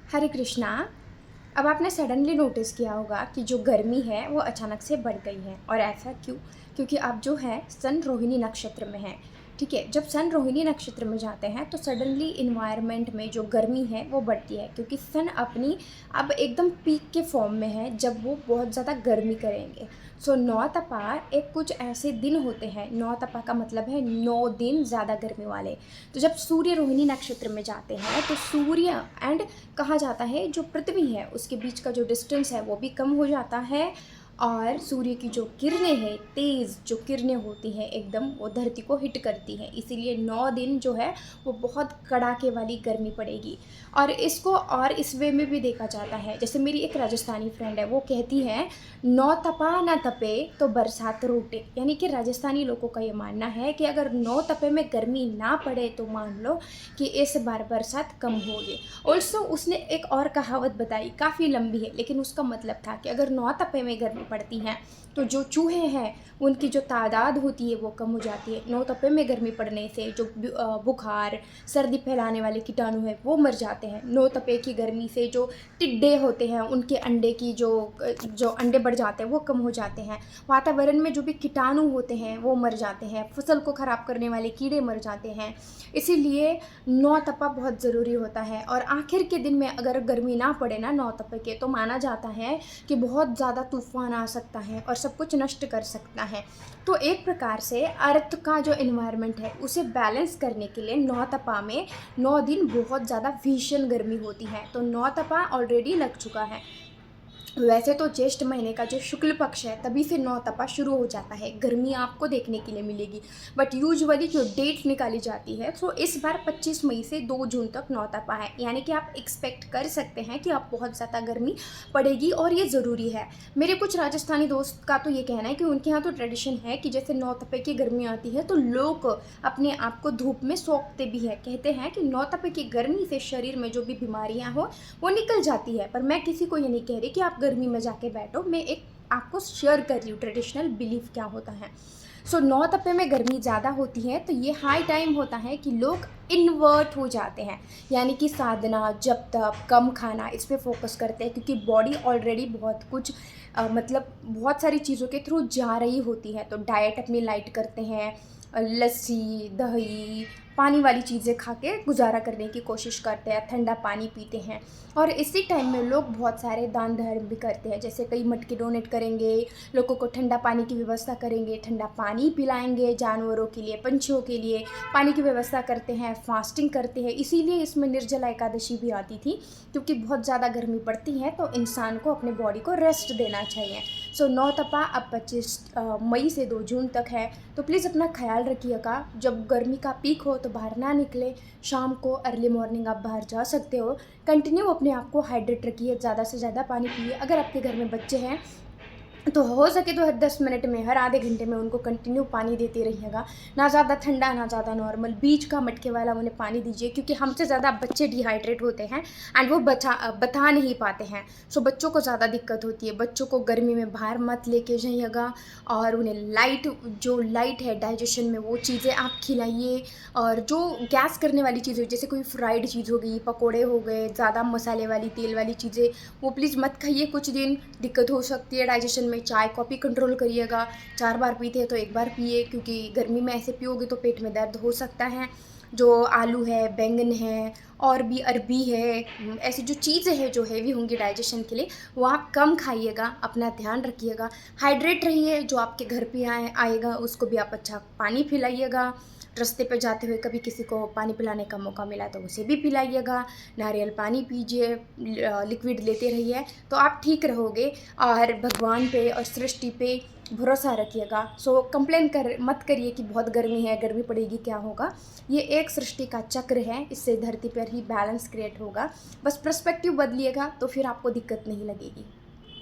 हरे कृष्णा। अब आपने suddenly notice किया होगा कि जो गर्मी है वो अचानक से बढ़ गई है। और ऐसा क्यों? क्योंकि आप जो है सन रोहिणी नक्षत्र में हैं। ठीक है, जब सन रोहिणी नक्षत्र में जाते हैं तो सडनली इन्वायरमेंट में जो गर्मी है वो बढ़ती है, क्योंकि सन अपनी अब एकदम पीक के फॉर्म में है जब वो बहुत ज़्यादा गर्मी करेंगे। सो नौ तपा एक कुछ ऐसे दिन होते हैं, नौ तपा का मतलब है 9 दिन ज़्यादा गर्मी वाले। तो जब सूर्य रोहिणी नक्षत्र में जाते हैं तो सूर्य एंड कहा जाता है जो पृथ्वी है उसके बीच का जो डिस्टेंस है वो भी कम हो जाता है। और सूर्य की जो किरणें हैं, तेज़ जो किरणें होती हैं एकदम, वो धरती को हिट करती हैं, इसीलिए 9 दिन जो है वो बहुत कड़ाके वाली गर्मी पड़ेगी। और इसको और इस वे में भी देखा जाता है, जैसे मेरी एक राजस्थानी फ्रेंड है वो कहती है, नौ तपा ना तपे तो बरसात रोटे। यानी कि राजस्थानी लोगों का ये मानना है कि अगर 9 तपे में गर्मी ना पड़े तो मान लो कि इस बार बरसात कम होगी। ऑल्सो उसने एक और कहावत बताई, काफ़ी लंबी है, लेकिन उसका मतलब था कि अगर 9 तपे में गर्मी पड़ती हैं तो जो चूहे हैं उनकी जो तादाद होती है वो कम हो जाती है। 9 तपे में गर्मी पड़ने से जो बुखार सर्दी फैलाने वाले कीटाणु हैं वो मर जाते हैं। 9 तपे की गर्मी से जो टिड्डे होते हैं उनके अंडे की जो अंडे बढ़ जाते हैं वो कम हो जाते हैं। वातावरण में जो भी कीटाणु होते हैं वो मर जाते हैं, फसल को ख़राब करने वाले कीड़े मर जाते हैं। इसीलिए 9 तपा बहुत ज़रूरी होता है। और आखिर के दिन में अगर गर्मी ना पड़े ना 9 तपे के, तो माना जाता है कि बहुत ज़्यादा तूफान आ सकता है और सब कुछ नष्ट कर सकता है। तो एक प्रकार से अर्थ का जो इन्वायरमेंट है उसे बैलेंस करने के लिए 9 तपा में 9 दिन बहुत ज़्यादा भीषण गर्मी होती है। तो 9 तपा ऑलरेडी लग चुका है। वैसे तो ज्येष्ठ महीने का जो शुक्ल पक्ष है तभी से 9 तपा शुरू हो जाता है, गर्मी आपको देखने के लिए मिलेगी। बट यूजुअली जो डेट निकाली जाती है तो इस बार 25 मई से 2 जून तक 9 तपा है, यानी कि आप एक्सपेक्ट कर सकते हैं कि आप बहुत ज़्यादा गर्मी पड़ेगी और ये ज़रूरी है। मेरे कुछ राजस्थानी दोस्त का तो ये कहना है कि उनके यहाँ तो ट्रेडिशन है कि जैसे 9 तपे की गर्मी आती है तो लोग अपने आप को धूप में सोखते भी है। कहते हैं कि 9 तपे की गर्मी से शरीर में जो भी बीमारियाँ हो वो निकल जाती है। पर मैं किसी को ये नहीं कह रही कि आप गर्मी में जाके बैठो, मैं एक आपको शेयर कर रही हूँ ट्रेडिशनल बिलीफ क्या होता है। सो 9 तपे में गर्मी ज़्यादा होती है तो ये हाई टाइम होता है कि लोग इन्वर्ट हो जाते हैं, यानी कि साधना, जप तप, कम खाना, इस पे फोकस करते हैं, क्योंकि बॉडी ऑलरेडी बहुत कुछ मतलब बहुत सारी चीज़ों के थ्रू जा रही होती है। तो डाइट अपनी लाइट करते हैं, लस्सी, दही, पानी वाली चीज़ें खा के गुजारा करने की कोशिश करते हैं, ठंडा पानी पीते हैं। और इसी टाइम में लोग बहुत सारे दान धर्म भी करते हैं, जैसे कई मटके डोनेट करेंगे, लोगों को ठंडा पानी की व्यवस्था करेंगे, ठंडा पानी पिलाएंगे, जानवरों के लिए, पंछियों के लिए पानी की व्यवस्था करते हैं, फास्टिंग करते हैं। इसीलिए इसमें निर्जला एकादशी भी आती थी, क्योंकि बहुत ज़्यादा गर्मी पड़ती है तो इंसान को अपने बॉडी को रेस्ट देना चाहिए। सो 9 तपा अब 25 मई से 2 जून तक है। तो प्लीज़ अपना ख्याल रखिएगा, जब गर्मी का पीक हो तो बाहर ना निकले। शाम को अर्ली मॉर्निंग आप बाहर जा सकते हो। कंटिन्यू अपने आप को हाइड्रेट रखिए, ज़्यादा से ज़्यादा पानी पिए। अगर आपके घर में बच्चे हैं तो हो सके तो हर 10 मिनट में, हर आधे घंटे में उनको कंटिन्यू पानी देते रहिएगा। ना ज़्यादा ठंडा ना ज़्यादा नॉर्मल, बीच का मटके वाला उन्हें पानी दीजिए, क्योंकि हमसे ज़्यादा बच्चे डिहाइड्रेट होते हैं एंड वो बता नहीं पाते हैं। सो बच्चों को ज़्यादा दिक्कत होती है। बच्चों को गर्मी में बाहर मत लेके जाइएगा और उन्हें लाइट है डाइजेशन में वो चीज़ें आप खिलाइए। और जो गैस करने वाली चीज़ें, जैसे कोई फ्राइड चीज़ हो गई, पकोड़े हो गए, ज़्यादा मसाले वाली तेल वाली चीज़ें, वो प्लीज़ मत खाइए। कुछ दिन दिक्कत हो सकती है डाइजेशन में। चाय कॉफ़ी कंट्रोल करिएगा, 4 बार पीते हैं तो 1 बार पिए, क्योंकि गर्मी में ऐसे पियोगे तो पेट में दर्द हो सकता है। जो आलू है, बैंगन है और भी अरबी है, ऐसी जो चीज़ें हैं जो हेवी होंगी डाइजेशन के लिए, वो आप कम खाइएगा। अपना ध्यान रखिएगा, हाइड्रेट रहिए। जो आपके घर पे आएगा उसको भी आप अच्छा पानी पिलाइएगा। रास्ते पे जाते हुए कभी किसी को पानी पिलाने का मौका मिला तो उसे भी पिलाइएगा। नारियल पानी पीजिए, लिक्विड लेते रहिए, तो आप ठीक रहोगे। और भगवान पे और सृष्टि पे भरोसा रखिएगा। सो कंप्लेन मत करिए कि बहुत गर्मी है, गर्मी पड़ेगी, क्या होगा। ये एक सृष्टि का चक्र है, इससे धरती पर ही बैलेंस क्रिएट होगा। बस पर्सपेक्टिव बदलिएगा तो फिर आपको दिक्कत नहीं लगेगी।